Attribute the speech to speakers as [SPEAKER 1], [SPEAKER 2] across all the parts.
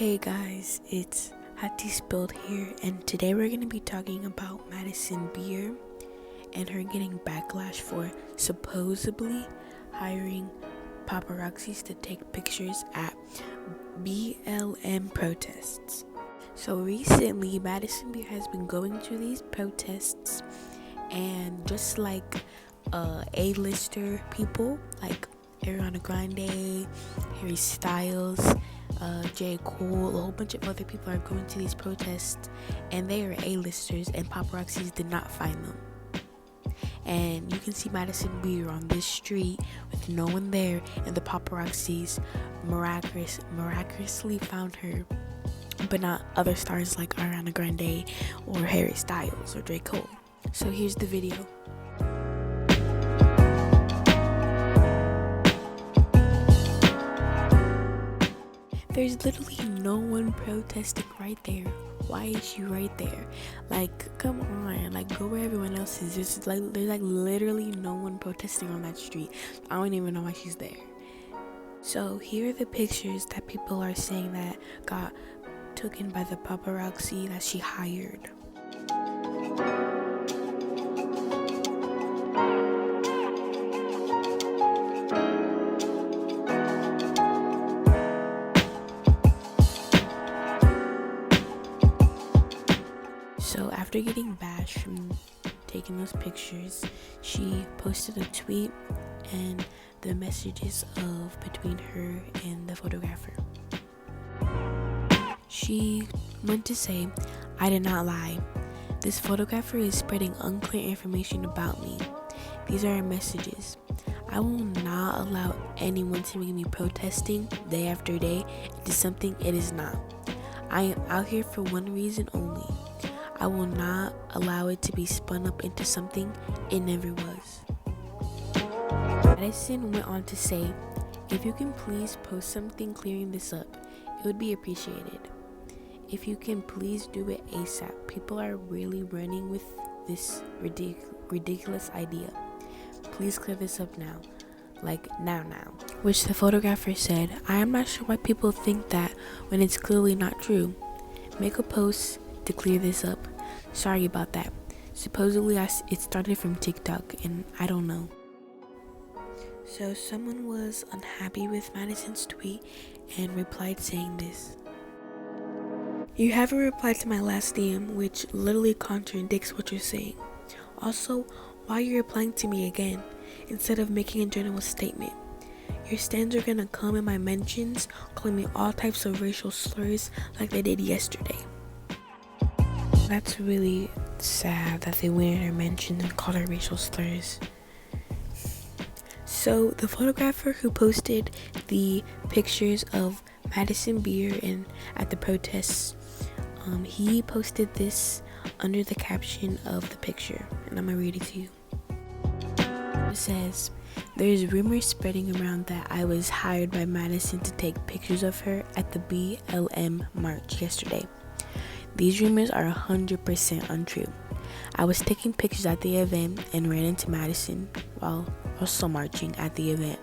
[SPEAKER 1] Hey guys, it's Hattie Spilled here, and today we're going to be talking about Madison Beer and her getting backlash for supposedly hiring paparazzis to take pictures at BLM protests. So recently, Madison Beer has been going to these protests, and just like A-lister people like Ariana Grande, Harry Styles, J. Cole, a whole bunch of other people are going to these protests, and they are A-listers, and paparazzis did not find them. And you can see Madison Beer on this street with no one there, and the paparazzis miraculously found her, but not other stars like Ariana Grande or Harry Styles or J. Cole. So here's the video. There's literally no one protesting right there. Why is she right there? Like, come on, like, go where everyone else is. There's literally no one protesting on that street. I don't even know why she's there. So here are the pictures that people are saying that got taken by the paparazzi that she hired. So after getting bashed from taking those pictures, she posted a tweet and the messages of between her and the photographer. She went to say, "I did not lie. This photographer is spreading unclear information about me. These are her messages. I will not allow anyone to make me protesting day after day into something it is not. I am out here for one reason only. I will not allow it to be spun up into something it never was." Madison went on to say, "If you can please post something clearing this up, it would be appreciated. If you can please do it ASAP. People are really running with this ridiculous idea. Please clear this up now. Like now. Which the photographer said, "I am not sure why people think that when it's clearly not true. Make a post to clear this up. Sorry about that. Supposedly it started from TikTok and I don't know." So someone was unhappy with Madison's tweet and replied saying this: "You haven't replied to my last DM, which literally contradicts what you're saying. Also, why are you replying to me again instead of making a general statement? Your stands are gonna come in my mentions calling me all types of racial slurs like they did yesterday." That's really sad that they went in her mentions and called her racial slurs. So the photographer who posted the pictures of Madison Beer and at the protests, he posted this under the caption of the picture, and I'm gonna read it to you. It says, "There's rumors spreading around that I was hired by Madison to take pictures of her at the BLM march yesterday. These rumors are 100% untrue. I was taking pictures at the event and ran into Madison while also marching at the event.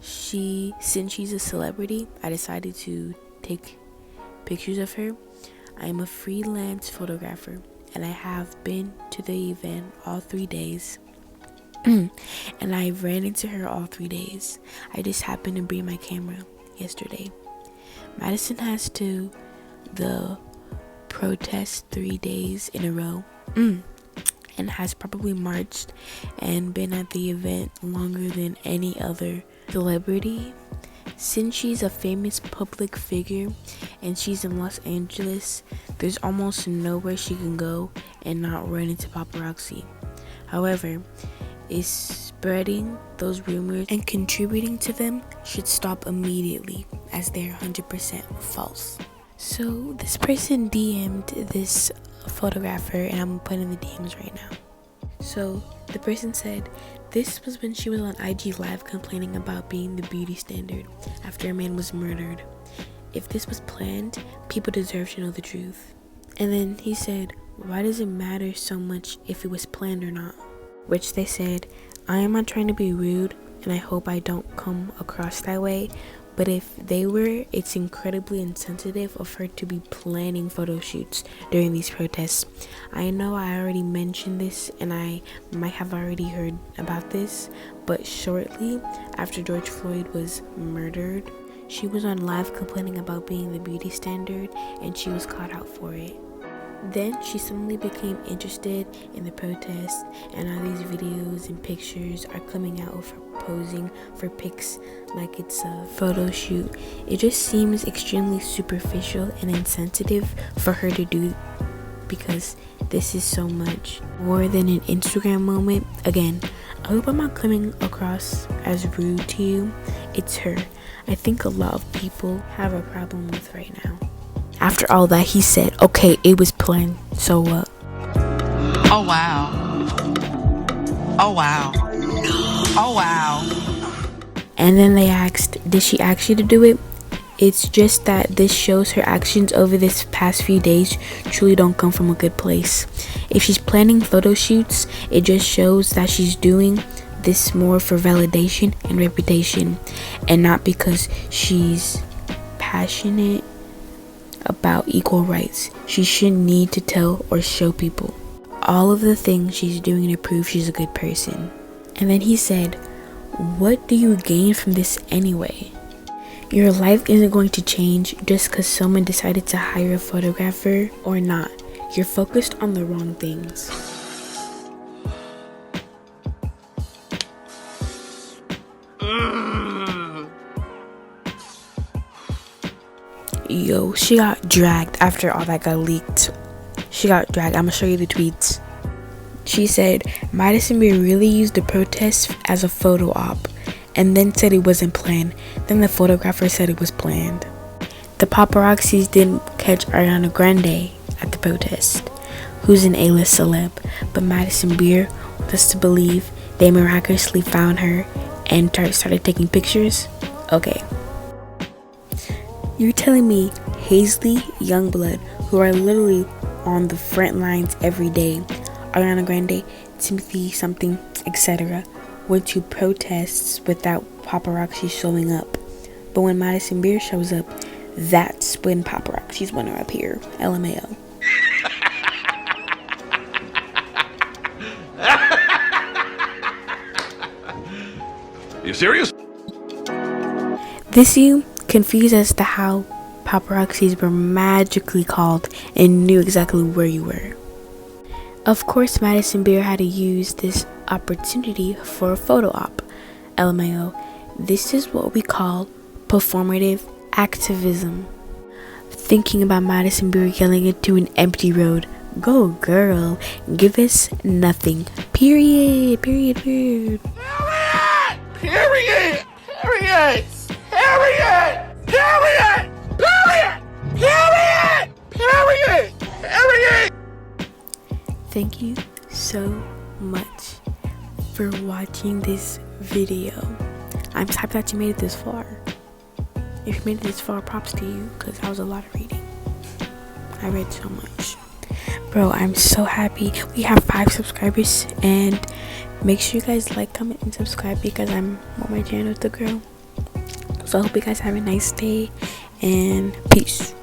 [SPEAKER 1] Since she's a celebrity, I decided to take pictures of her. I am a freelance photographer and I have been to the event all 3 days. And I ran into her all 3 days. I just happened to bring my camera yesterday. Madison has to the protest 3 days in a row and has probably marched and been at the event longer than any other celebrity. Since she's a famous public figure and she's in Los Angeles, there's almost nowhere she can go and not run into paparazzi. However, is spreading those rumors and contributing to them should stop immediately, as they're 100% false." So this person DM'd this photographer, and I'm putting the DMs right now. So the person said, "This was when she was on IG Live complaining about being the beauty standard after a man was murdered. If this was planned, people deserve to know the truth." And then he said, "Why does it matter so much if it was planned or not?" Which they said, "I am not trying to be rude, and I hope I don't come across that way, But if they were, it's incredibly insensitive of her to be planning photo shoots during these protests. I know I already mentioned this and I might have already heard about this, but shortly after George Floyd was murdered, she was on live complaining about being the beauty standard and she was caught out for it. Then she suddenly became interested in the protests, and all these videos and pictures are coming out of her posing for pics like it's a photo shoot. It just seems extremely superficial and insensitive for her to do, because this is so much more than an Instagram moment. Again, I hope I'm not coming across as rude to you. It's her I think a lot of people have a problem with right now. After all that, he said, okay, it was planned, so what?
[SPEAKER 2] Oh wow. Oh wow. Oh wow.
[SPEAKER 1] And then they asked, did she actually do it? It's just that this shows her actions over this past few days truly don't come from a good place. If she's planning photo shoots, it just shows that she's doing this more for validation and reputation, and not because she's passionate about equal rights. She shouldn't need to tell or show people all of the things she's doing to prove she's a good person. And then he said, what do you gain from this anyway? Your life isn't going to change just because someone decided to hire a photographer or not. You're focused on the wrong things. Yo, she got dragged after all that got leaked. She got dragged. I'm gonna show you the tweets. She said, Madison really used the protest as a photo op and then said it wasn't planned. Then the photographer said it was planned. The paparazzis didn't catch Ariana Grande at the protest, who's an A-list celeb, but Madison Beer wants us to believe they miraculously found her and started taking pictures. Okay. You're telling me Hazley, Youngblood, who are literally on the front lines every day, Ariana Grande, Timothy something, etc., went to protests without paparazzi showing up. But when Madison Beer shows up, that's when paparazzis want her up here. LMAO.
[SPEAKER 3] You serious?
[SPEAKER 1] This you confused as to how paparazzis were magically called and knew exactly where you were. Of course, Madison Beer had to use this opportunity for a photo op. LMAO. This is what we call performative activism. Thinking about Madison Beer yelling into an empty road. Go girl, give us nothing. Period. Period. Period.
[SPEAKER 3] Period! Period! Period! Period! Period! Period! Period! Period!
[SPEAKER 1] Thank you so much for watching this video. I'm so happy that you made it this far. If you made it this far, props to you, because that was a lot of reading. I read so much. Bro, I'm so happy. We have 5 subscribers, and make sure you guys like, comment, and subscribe because I want my channel to grow. So I hope you guys have a nice day, and peace.